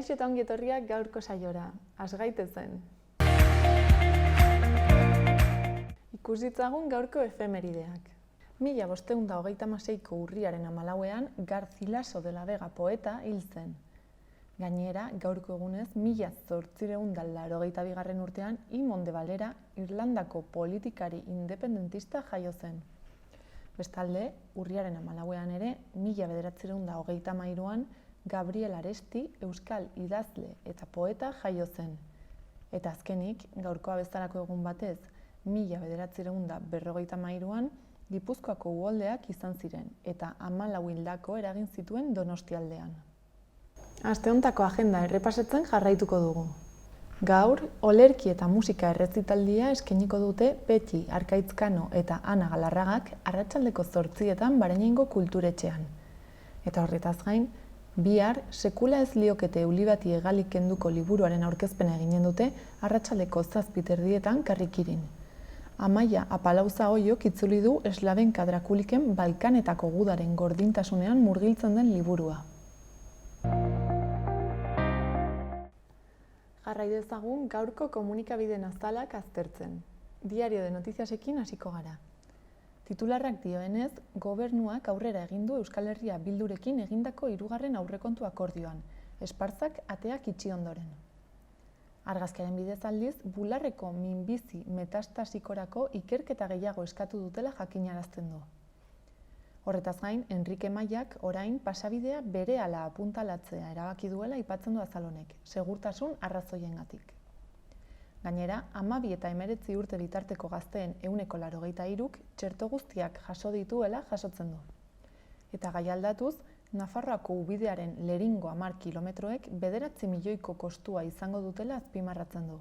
Kaixo eta ongi etorriak gaurko saiora, has gaitezen. Ikus ditzagun gaurko efemerideak. 1536ko urriaren 14ean Garcilaso de la Vega poeta hil zen. Gainera, gaurko egunez 1882 urtean Imon de Valera Irlandako politikari independentista jaio zen. Bestalde, urriaren 14ean ere 1933an Gabriel Aresti euskal idazle eta poeta jaio zen. Eta azkenik, gaurkoa bezalako egun batez, 1953an Gipuzkoako uholdeak izan ziren eta 14 hildako eragin zituen Donostialdean. Aste hontako agenda errepasetzen jarraituko dugu. Gaur, olerki eta musika errezitaldia eskainiko dute Petxi Arkaitzkano eta Ana Galarragak arratsaldeko 8etan Bareñengo kulturetxean. Eta horretaz gain, bihar sekula ez liokete euli bati egalik kenduko liburuaren aurkezpena eginen dute arratsaldeko 7:30 Karrikirin. Amaia Apalauza Oiok itzuli du Eslavenka Drakuliken Balkanetako gudaren gordintasunean murgiltzen den liburua. Jarrai dezagun gaurko komunikabideen azalak aztertzen. Diario de Notiziasekin hasiko gara. Titularrak dioenez, gobernuak aurrera egin du Euskal Herria Bildurekin egindako 3. aurrekontu akordioan, Espartzak ateak itxi ondoren. Argazkiaren bidez aldiz, bularreko minbizi metastasikorako ikerketa gehiago eskatu dutela jakinarazten du. Horretaz gain, Enrique Maiak orain pasabidea berehala apuntalatzea erabaki duela aipatzen du azalonek, segurtasun arrazoiengatik. Gainera, 12 eta 19 urte bitarteko gazteen 83%k txerto guztiak jaso dituela jasotzen du. Eta gai aldatuz, Nafarroako ubidearen leringo 10 kilometroek 9 milioiko kostua izango dutela azpimarratzen du.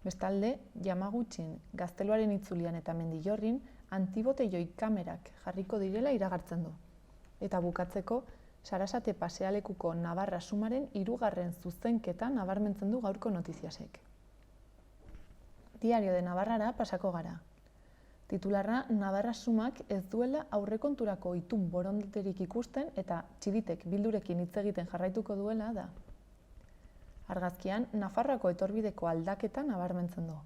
Bestalde, Yamagutxin, Gazteluaren itzulian eta Mendillorrin antibotelloi kamerak jarriko direla iragartzen du. Eta bukatzeko, Sarasate pasealekuko Navarra Sumaren 3. zuzenketa nabarmentzen du gaurko Notiziasek. Diario de Navarrara pasako gara. Titularra Navarra Sumak ez duela aurrekonturako itun borondaterik ikusten eta txibitek Bildurekin hitz egiten jarraituko duela da. Argazkian, Nafarroako etorbideko aldaketa nabarmentzen du.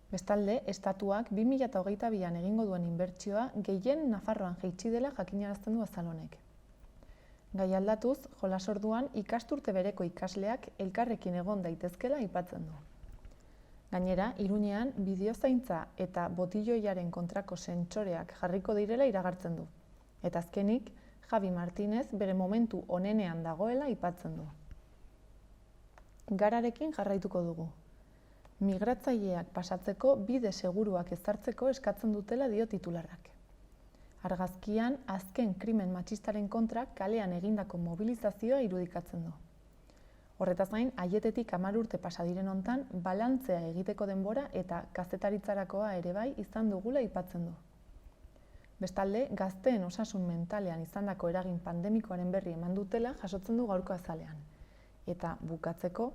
Bestalde, estatuak 2022an egingo duen inbertsioa gehien Nafarroan jaitsi dela jakinarazten du azalonek. Gai aldatuz, jolasorduan ikasturte bereko ikasleak elkarrekin egon daitezkela aipatzen du. Gainera, Iruñean bideozaintza eta botilloiaren kontrako sentsoreak jarriko direla iragartzen du. Eta azkenik, Javi Martínez bere momentu onenean dagoela aipatzen du. Gararekin jarraituko dugu. Migratzaileak pasatzeko bide seguruak ezartzeko eskatzen dutela dio titularrak. Argazkian, azken krimen matxistaren kontra kalean egindako mobilizazioa irudikatzen du. Horretaz gain, aietetik 10 urte pasa diren hontan, balantzea egiteko denbora eta kazetaritzarakoa ere bai izan dugula aipatzen du. Bestalde, gazteen osasun mentalean izandako eragin pandemikoaren berri eman dutela jasotzen du gaurko azalean. Eta bukatzeko,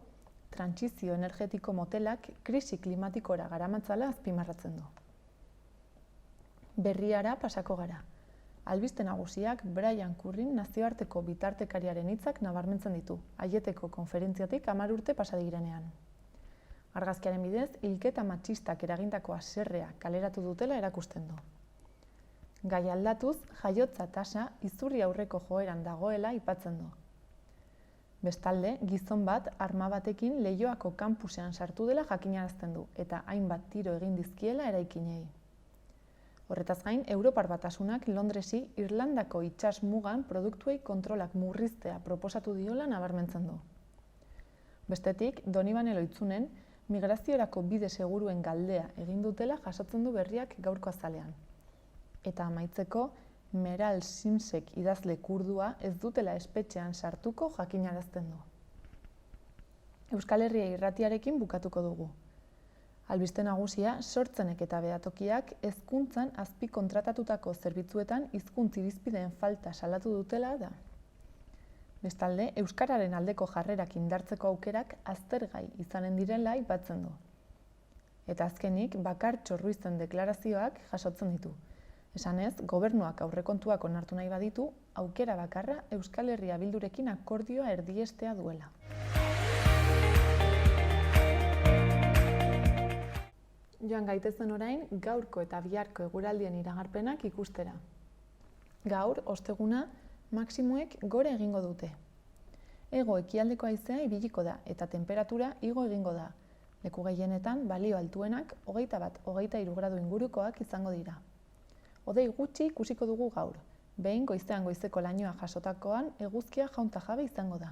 trantsizio energetiko motelak krisi klimatikora garamatzala azpimarratzen du. Berriara pasako gara. Albiste nagusiak Brian Currin nazioarteko bitartekariaren hitzak nabarmentzen ditu, aieteko konferentziatik 10 urte pasa direnean. Argazkiaren bidez, hilketa matxistak eragindako haserrea kaleratu dutela erakusten du. Gai aldatuz, jaiotza tasa izurri aurreko joeran dagoela aipatzen du. Bestalde, gizon bat arma batekin Leioako kanpusean sartu dela jakinarazten du eta hainbat tiro egin dizkiela eraikinei. Horretaz gain, Europar Batasunak Londresi Irlandako itsas mugan produktuei kontrolak murriztea proposatu diola nabarmentzen du. Bestetik, Donibane Loitzunen migraziorako bide seguruen galdea egin dutela jasotzen du berriak gaurko azalean. Eta amaitzeko, Meral Simsek idazle kurdua ez dutela espetxean sartuko jakinarazten du. Euskal Herria irratiarekin bukatuko dugu. Albiste nagusia, sortzenek eta behatokiak hezkuntzan azpi kontratatutako zerbitzuetan hizkuntz irizpideen falta salatu dutela da. Bestalde, euskararen aldeko jarrerak indartzeko aukerak aztergai izanen direla aipatzen du. Eta azkenik, Bakartxo Ruizen deklarazioak jasotzen ditu. Esanez, gobernuak aurrekontuak onartu nahi baditu, aukera bakarra Euskal Herria Bildurekin akordioa erdiestea duela. Joan gaitezen orain, gaurko eta biharko eguraldien iragarpenak ikustera. Gaur, osteguna, maximoek gora egingo dute. Hego ekialdeko haizea ibiliko da eta temperatura igo egingo da. Leku gehienetan balio altuenak 21-23 gradu ingurukoak izango dira. Hodei gutxi ikusiko dugu gaur. Behin goizean goizeko lainoa jasotakoan eguzkia jaunta jabe izango da.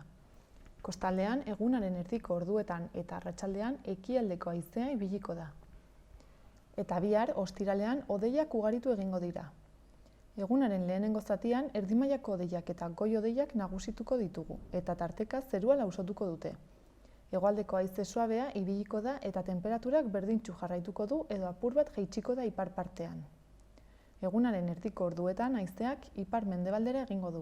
Kostaldean egunaren erdiko orduetan eta arratsaldean ekialdeko haizea ibiliko da. Eta bihar ostiralean hodeiak ugaritu egingo dira. Egunaren lehenengo zatian erdimailako hodeiak eta goi-hodeiak nagusituko ditugu eta tarteka zerua lausotuko dute. Hegoaldeko haize suabea ibiliko da eta temperaturak berdintsu jarraituko du edo apur bat jaitsiko da ipar partean. Egunaren erdiko orduetan haizeak ipar-mendebaldera egingo du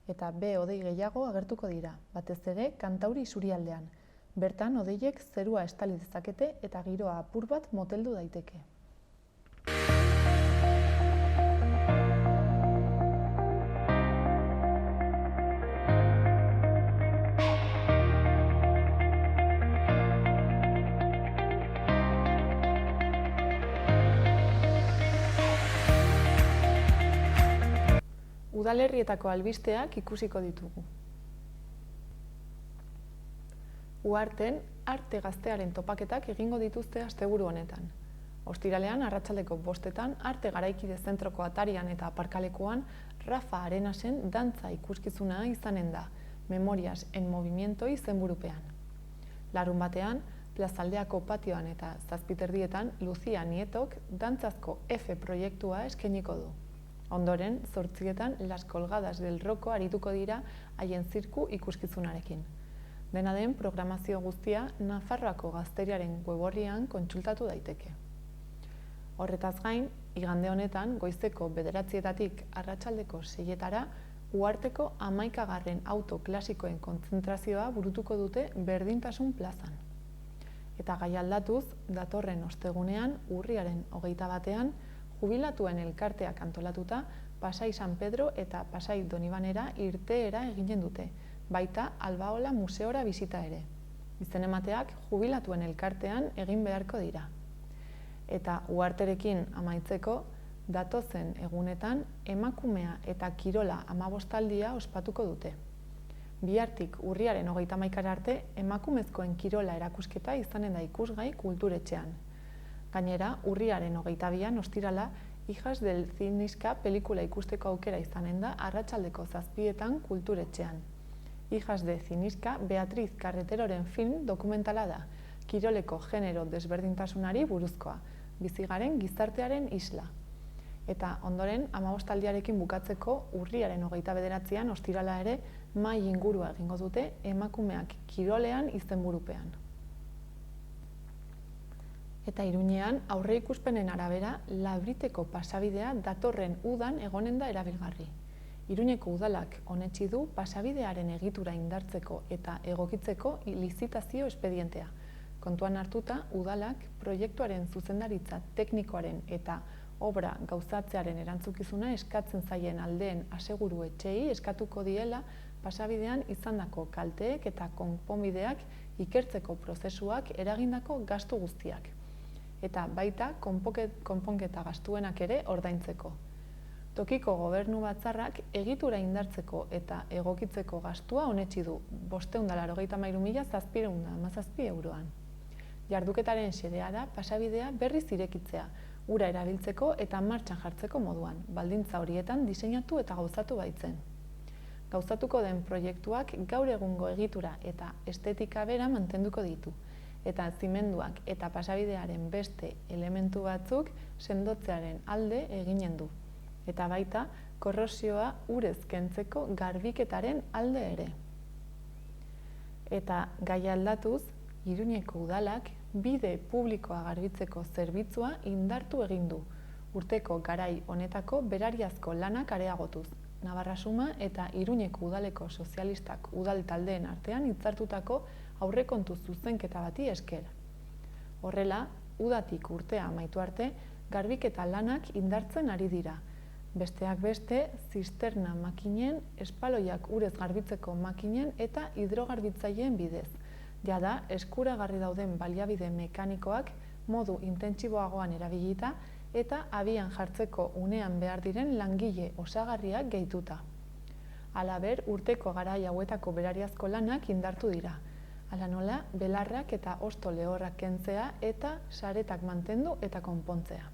eta hodei gehiago agertuko dira, batez ere Kantauri isurialdean. Bertan hodeiek zerua estali dezakete eta giroa apur bat moteldu daiteke. Udalerrietako albisteak ikusiko ditugu. Uharten, arte gaztearen topaketak egingo dituzte asteburu honetan. Ostiralean, arratsaldeko 5etan, arte garaikide zentroko atarian eta aparkalekuan Rafa Arenasen dantza ikuskizuna izanen da, Memorias en Movimiento izenburupean. Larunbatean, plazaldeako patioan eta 7:00 Lucia Nietok dantzazko F proiektua eskainiko du. Ondoren, 8:00 Las Colgadas del Roko arituko dira haien zirku ikuskizunarekin. Dena den programazio guztia Nafarroako Gazteriaren weborrian kontsultatu daiteke. Horretaz gain, igande honetan goizeko 9:00 arratsaldeko 6:00 Uharteko 11. auto klasikoen kontzentrazioa burutuko dute Berdintasun plazan. Eta gai aldatuz, datorren ostegunean, urriaren 21 jubilatuen elkarteak antolatuta, Pasai San Pedro eta Pasai Donibanera irteera eginen dute, baita Albaola museora bisita ere. Izen-emateak jubilatuen elkartean egin beharko dira. Eta uharterekin amaitzeko, datozen egunetan emakumea eta kirola 15aldia ospatuko dute. Bihartik urriaren 31 arte emakumezkoen kirola erakusketa izanen da ikusgai kulturetxean. Gainera, urriaren 22 ostirala, Hijas del Ziniska pelikula ikusteko aukera izanen da arratsaldeko 7:00 kulturetxean. Hijas de Ziniska Beatriz Carreteroren film dokumentala da, kiroleko genero desberdintasunari buruzkoa, bizigaren gizartearen isla. Eta ondoren, 15aldiarekin bukatzeko urriaren 29 ostirala ere mahai ingurua egingo dute emakumeak kirolean izenburupean. Eta Iruñean, aurreikuspenen arabera, Labriteko pasabidea datorren udan egonen da erabilgarri. Iruñeko udalak onetsi du pasabidearen egitura indartzeko eta egokitzeko lizitazio espedientea. Kontuan hartuta, udalak proiektuaren zuzendaritza teknikoaren eta obra gauzatzearen erantzukizuna eskatzen zaien aldeen aseguru etxeei eskatuko diela pasabidean izandako kalteek eta konponbideak ikertzeko prozesuak eragindako gastu guztiak. Eta baita konponketa gastuenak ere ordaintzeko. Tokiko gobernu batzarrak egitura indartzeko eta egokitzeko gastua onetsi du 583.717 euroan. Jarduketaren xedea da pasabidea berriz irekitzea, ura erabiltzeko eta martxan jartzeko moduan, baldintza horietan diseinatu eta gauzatu baitzen. Gauzatuko den proiektuak gaur egungo egitura eta estetika bera mantenduko ditu, eta zimenduak eta pasabidearen beste elementu batzuk sendotzearen alde eginen du, eta baita korrosioa urez kentzeko garbiketaren alde ere. Eta gai aldatuz, Iruñeko udalak bide publikoa garbitzeko zerbitzua indartu egin du, urteko garai honetako berariazko lanak areagotuz, Navarrasuma eta Iruñeko udaleko sozialistak udal taldeen artean hitzartutako aurrekontu zuzenketa bati esker. Horrela, udatik urtea amaitu arte, garbiketa lanak indartzen ari dira, Besteak beste, zisterna makinen, espaloiak urez garbitzeko makinen eta hidrogarbitzaileen bidez. Jada, eskuragarri dauden baliabide mekanikoak modu intentsiboagoan erabilita eta abian jartzeko unean behar diren langile osagarriak gehituta. Halaber, urteko garai hauetako berariazko lanak indartu dira. Hala nola, belarrak eta hosto lehorrak kentzea eta saretak mantendu eta konpontzea.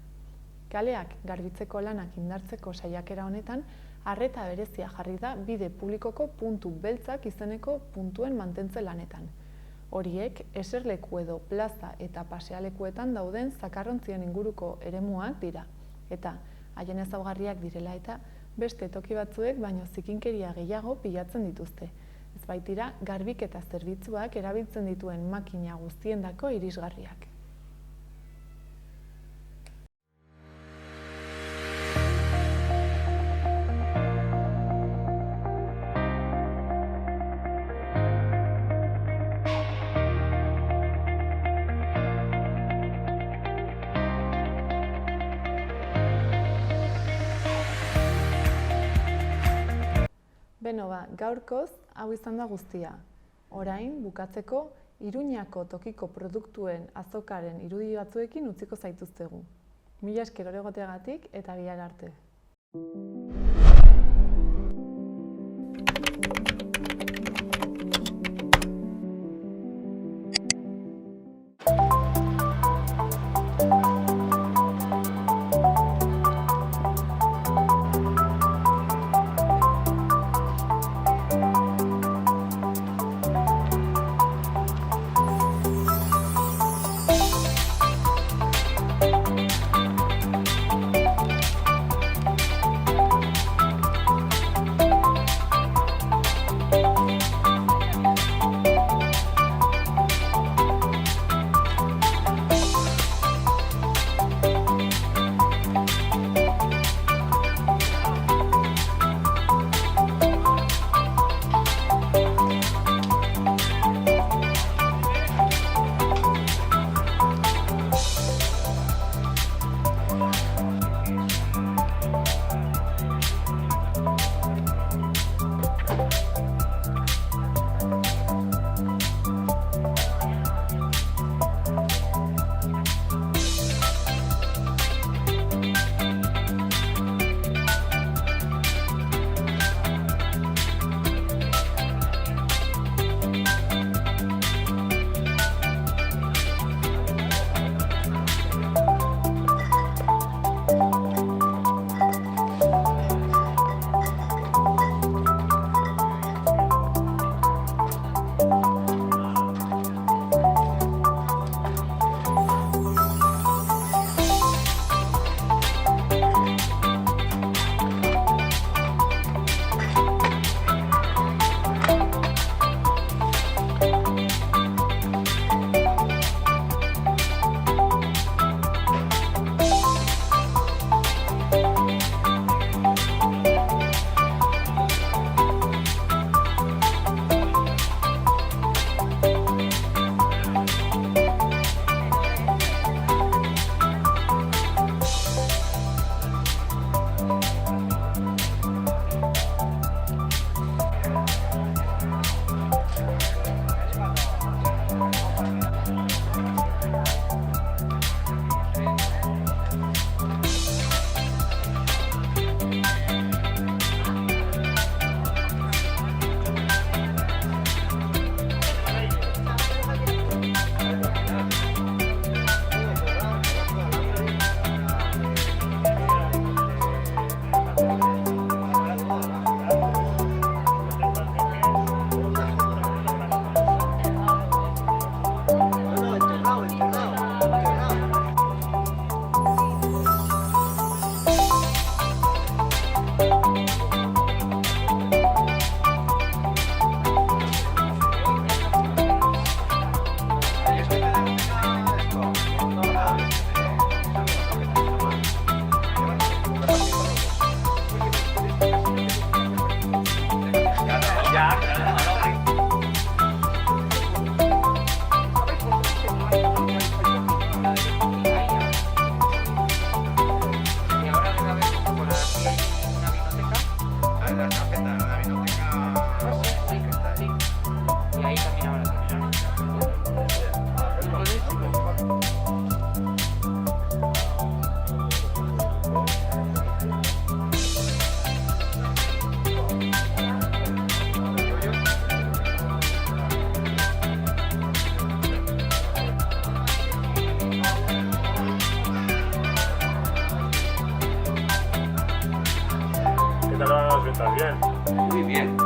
Kaleak garbitzeko lanak indartzeko saiakera honetan, arreta berezia jarri da bide publikoko puntu beltzak izeneko puntuen mantentze lanetan. Horiek, eserleku edo plaza eta pasealekuetan dauden zakarrontzien inguruko eremuak dira. Eta, haien ezaugarriak direla eta beste toki batzuek baino zikinkeria gehiago pilatzen dituzte. Ez baitira, garbiketa zerbitzuak erabiltzen dituen makina guztiendako irisgarriak. Beno gaurkoz, hau izan da guztia. Orain, bukatzeko, Iruñako tokiko produktuen azokaren irudi batzuekin utziko zaituztegu. Mila esker hor egoteagatik eta bihar arte. ¿Estás bien? Muy bien.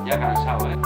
Ya cansado, ¿eh?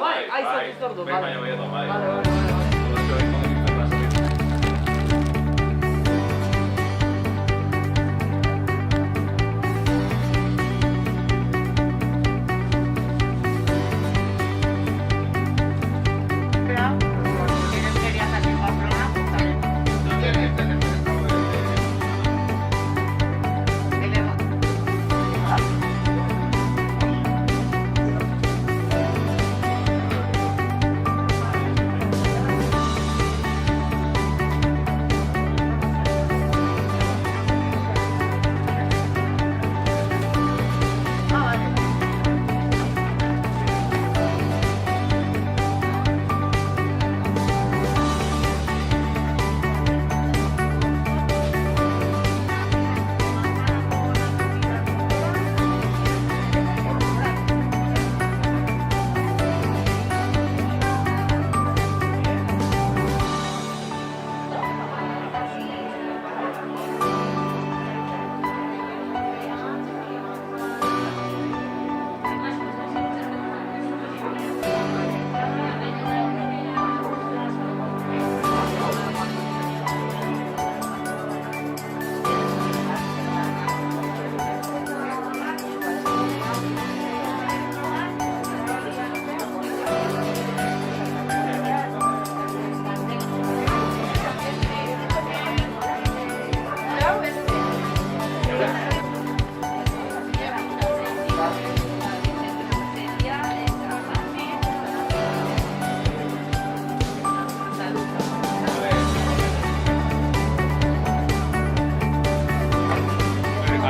bai? Aizatu zordu, Behin baino gehiago, bai. Vale. Hortxe behin konekizten plaza.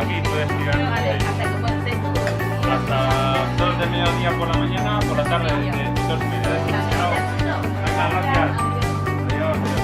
Aquí puedes tirar hasta 2 de mediodía por la mañana, por la tarde de 2:30. Chao. Venga, gracias. Adiós, adiós.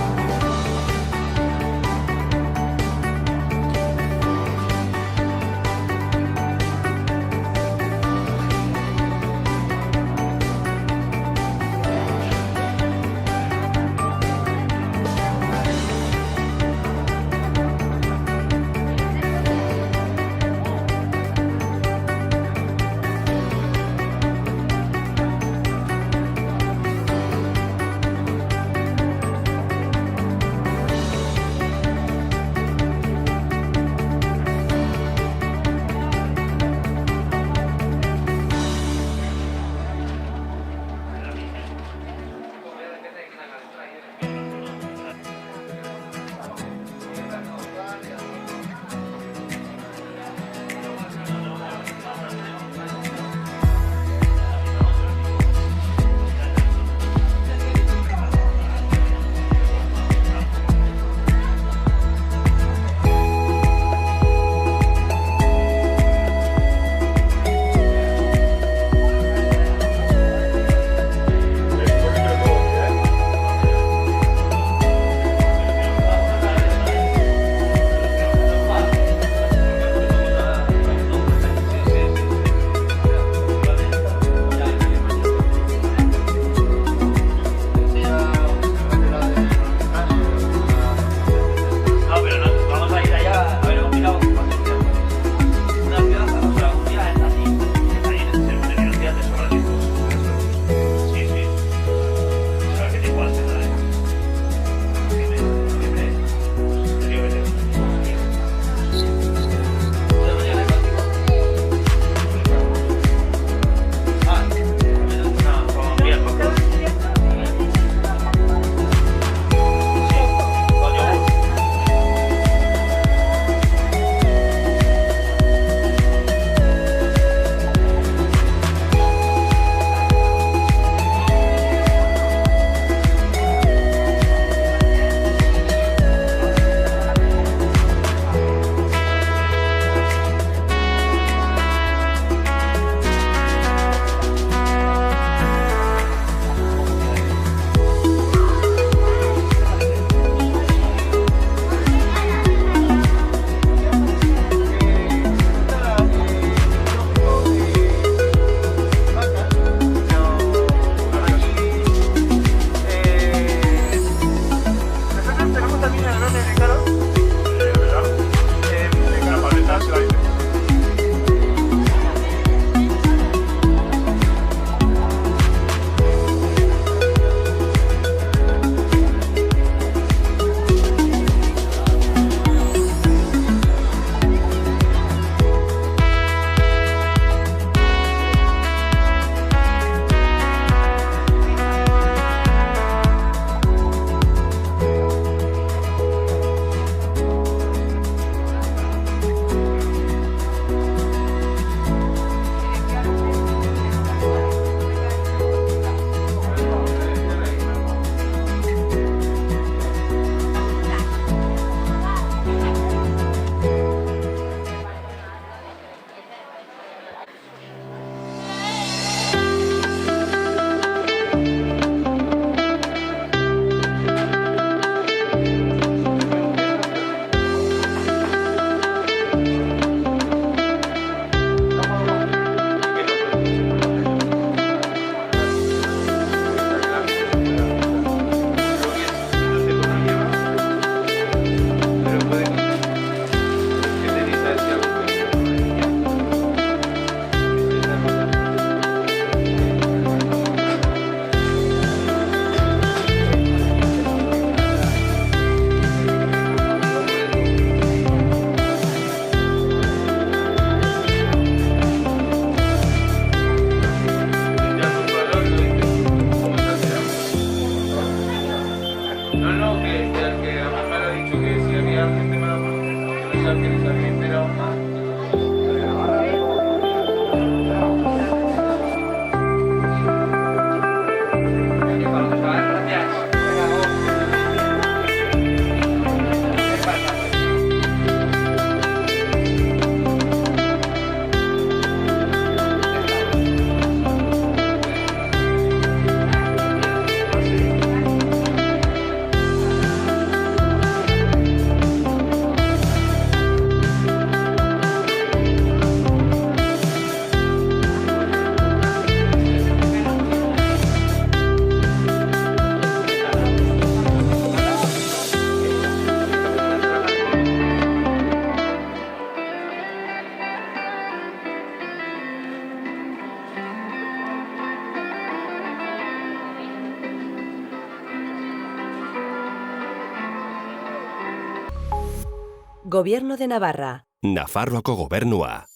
Gobierno de Navarra. Nafarroako gobernua.